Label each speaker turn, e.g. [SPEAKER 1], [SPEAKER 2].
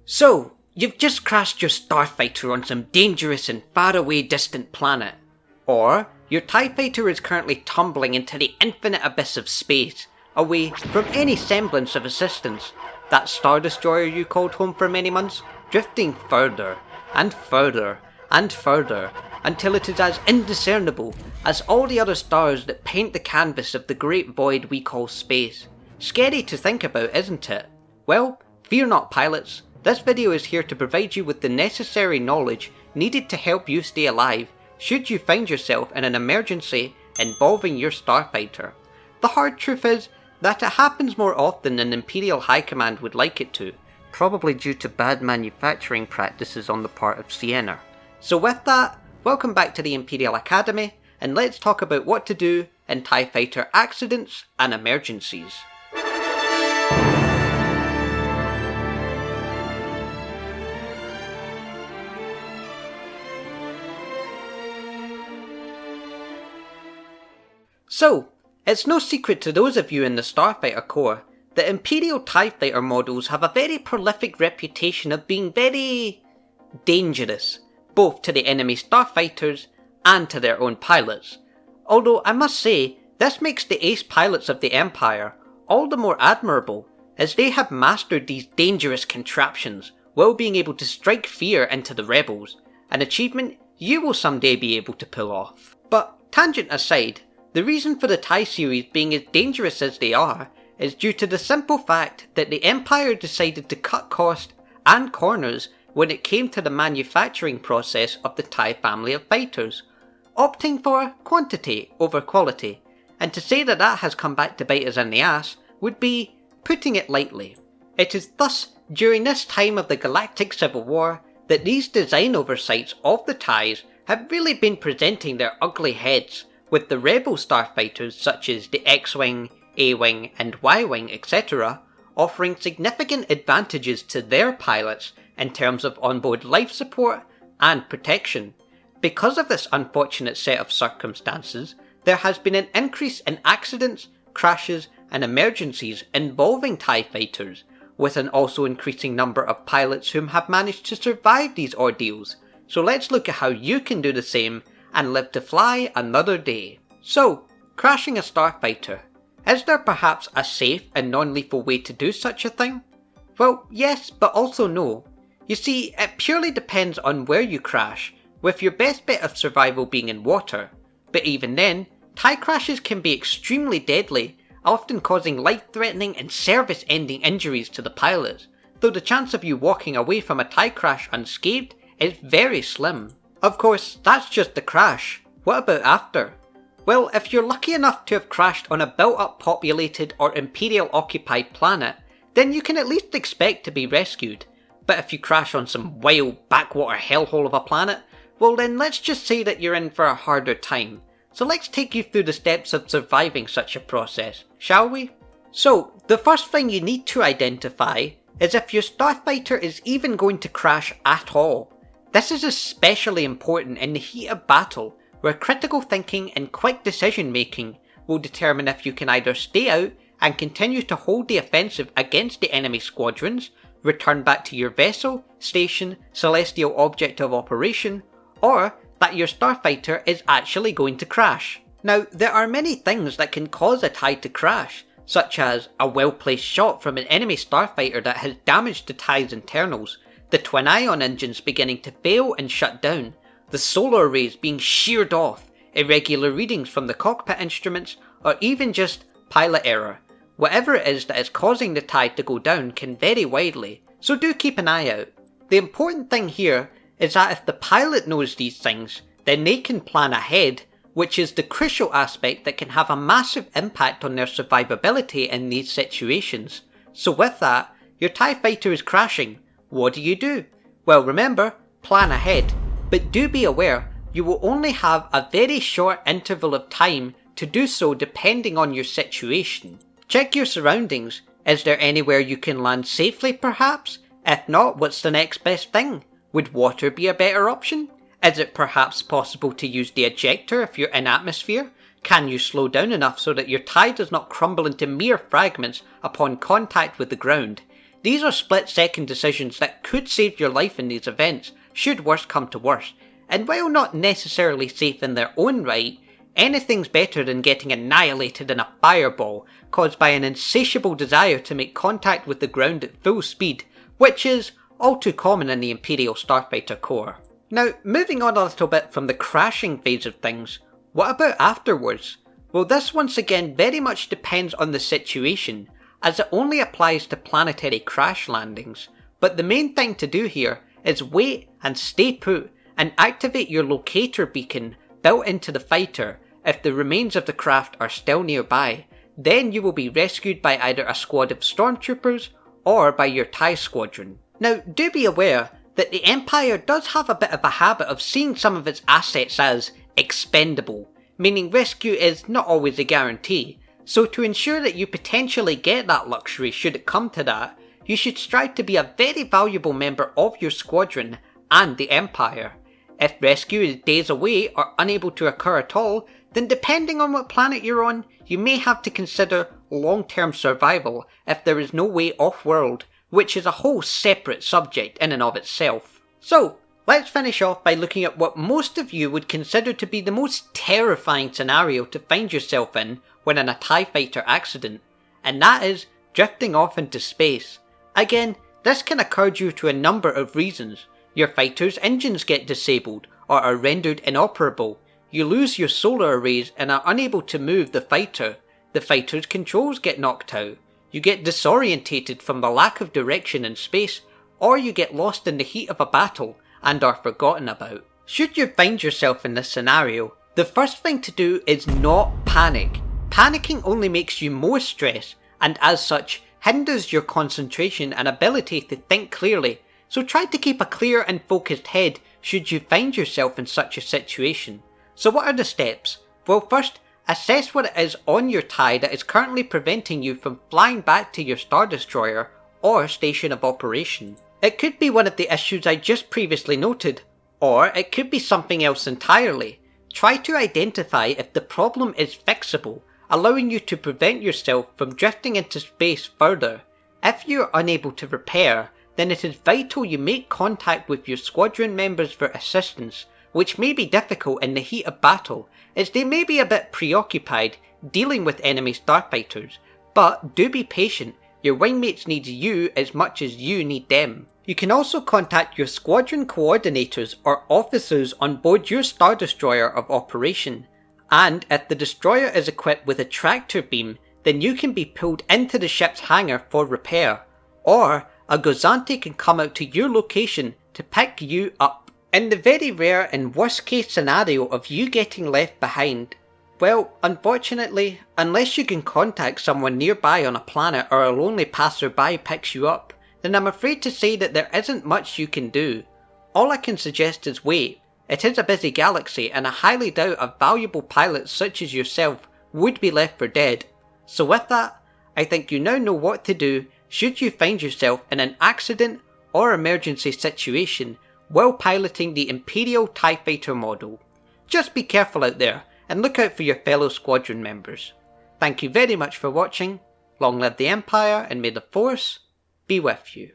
[SPEAKER 1] So, you've just crashed your Starfighter on some dangerous and faraway distant planet. Or, your TIE Fighter is currently tumbling into the infinite abyss of space, away from any semblance of assistance. That Star Destroyer you called home for many months, drifting further, and further, and further, until it is as indiscernible as all the other stars that paint the canvas of the great void we call space. Scary to think about, isn't it? Well, fear not, pilots. This video is here to provide you with the necessary knowledge needed to help you stay alive should you find yourself in an emergency involving your Starfighter. The hard truth is that it happens more often than Imperial High Command would like it to, probably due to bad manufacturing practices on the part of Sienna. So with that, welcome back to the Imperial Academy, and let's talk about what to do in TIE Fighter accidents and emergencies. So, it's no secret to those of you in the Starfighter Corps that Imperial TIE Fighter models have a very prolific reputation of being very dangerous, both to the enemy starfighters and to their own pilots. Although I must say, this makes the ace pilots of the Empire all the more admirable, as they have mastered these dangerous contraptions while being able to strike fear into the rebels, an achievement you will someday be able to pull off. But tangent aside, the reason for the TIE series being as dangerous as they are is due to the simple fact that the Empire decided to cut cost and corners when it came to the manufacturing process of the TIE family of fighters, opting for quantity over quality, and to say that that has come back to bite us in the ass would be putting it lightly. It is thus during this time of the Galactic Civil War that these design oversights of the TIEs have really been presenting their ugly heads, with the rebel starfighters such as the X-Wing, A-Wing and Y-Wing etc. offering significant advantages to their pilots in terms of onboard life support and protection. Because of this unfortunate set of circumstances, there has been an increase in accidents, crashes and emergencies involving TIE fighters, with an also increasing number of pilots whom have managed to survive these ordeals. So let's look at how you can do the same and live to fly another day. So, crashing a Starfighter. Is there perhaps a safe and non-lethal way to do such a thing? Well, yes, but also no. You see, it purely depends on where you crash, with your best bet of survival being in water. But even then, TIE crashes can be extremely deadly, often causing life-threatening and service-ending injuries to the pilots, though the chance of you walking away from a TIE crash unscathed is very slim. Of course, that's just the crash. What about after? Well, if you're lucky enough to have crashed on a built-up populated or Imperial-occupied planet, then you can at least expect to be rescued. But if you crash on some wild backwater hellhole of a planet, well then let's just say that you're in for a harder time. So let's take you through the steps of surviving such a process, shall we? So, the first thing you need to identify is if your Starfighter is even going to crash at all. This is especially important in the heat of battle, where critical thinking and quick decision making will determine if you can either stay out and continue to hold the offensive against the enemy squadrons, return back to your vessel, station, celestial object of operation, or that your Starfighter is actually going to crash. Now, there are many things that can cause a TIE to crash, such as a well-placed shot from an enemy Starfighter that has damaged the TIE's internals, the twin ion engines beginning to fail and shut down, the solar arrays being sheared off, irregular readings from the cockpit instruments, or even just pilot error. Whatever it is that is causing the TIE to go down can vary widely, so do keep an eye out. The important thing here is that if the pilot knows these things, then they can plan ahead, which is the crucial aspect that can have a massive impact on their survivability in these situations. So with that, your TIE fighter is crashing. What do you do? Well, remember, plan ahead, but do be aware you will only have a very short interval of time to do so depending on your situation. Check your surroundings. Is there anywhere you can land safely perhaps? If not, what's the next best thing? Would water be a better option? Is it perhaps possible to use the ejector if you're in atmosphere? Can you slow down enough so that your TIE does not crumble into mere fragments upon contact with the ground? These are split-second decisions that could save your life in these events, should worst come to worst, and while not necessarily safe in their own right, anything's better than getting annihilated in a fireball caused by an insatiable desire to make contact with the ground at full speed, which is all too common in the Imperial Starfighter core. Now, moving on a little bit from the crashing phase of things, what about afterwards? Well, this once again very much depends on the situation, as it only applies to planetary crash landings, but the main thing to do here is wait and stay put and activate your locator beacon built into the fighter if the remains of the craft are still nearby. Then you will be rescued by either a squad of stormtroopers or by your TIE squadron. Now, do be aware that the Empire does have a bit of a habit of seeing some of its assets as expendable, meaning rescue is not always a guarantee, so to ensure that you potentially get that luxury should it come to that, you should strive to be a very valuable member of your squadron and the Empire. If rescue is days away or unable to occur at all, then depending on what planet you're on, you may have to consider long-term survival if there is no way off-world, which is a whole separate subject in and of itself. So, let's finish off by looking at what most of you would consider to be the most terrifying scenario to find yourself in when in a TIE fighter accident, and that is drifting off into space. Again, this can occur due to a number of reasons. Your fighter's engines get disabled or are rendered inoperable. You lose your solar arrays and are unable to move the fighter. The fighter's controls get knocked out. You get disorientated from the lack of direction in space, or you get lost in the heat of a battle and are forgotten about. Should you find yourself in this scenario, the first thing to do is not panic. Panicking only makes you more stressed and as such hinders your concentration and ability to think clearly, so try to keep a clear and focused head should you find yourself in such a situation. So what are the steps? Well, first, assess what it is on your TIE that is currently preventing you from flying back to your Star Destroyer or station of operation. It could be one of the issues I just previously noted, or it could be something else entirely. Try to identify if the problem is fixable, allowing you to prevent yourself from drifting into space further. If you are unable to repair, then it is vital you make contact with your squadron members for assistance, which may be difficult in the heat of battle, as they may be a bit preoccupied dealing with enemy starfighters, but do be patient, your wingmates need you as much as you need them. You can also contact your squadron coordinators or officers on board your Star Destroyer of operation, and if the destroyer is equipped with a tractor beam, then you can be pulled into the ship's hangar for repair, or a Gozante can come out to your location to pick you up. In the very rare and worst case scenario of you getting left behind, well, unfortunately, unless you can contact someone nearby on a planet or a lonely passerby picks you up, then I'm afraid to say that there isn't much you can do. All I can suggest is wait. It is a busy galaxy and I highly doubt a valuable pilot such as yourself would be left for dead. So with that, I think you now know what to do should you find yourself in an accident or emergency situation while piloting the Imperial TIE Fighter model. Just be careful out there and look out for your fellow squadron members. Thank you very much for watching, long live the Empire and may the Force be with you.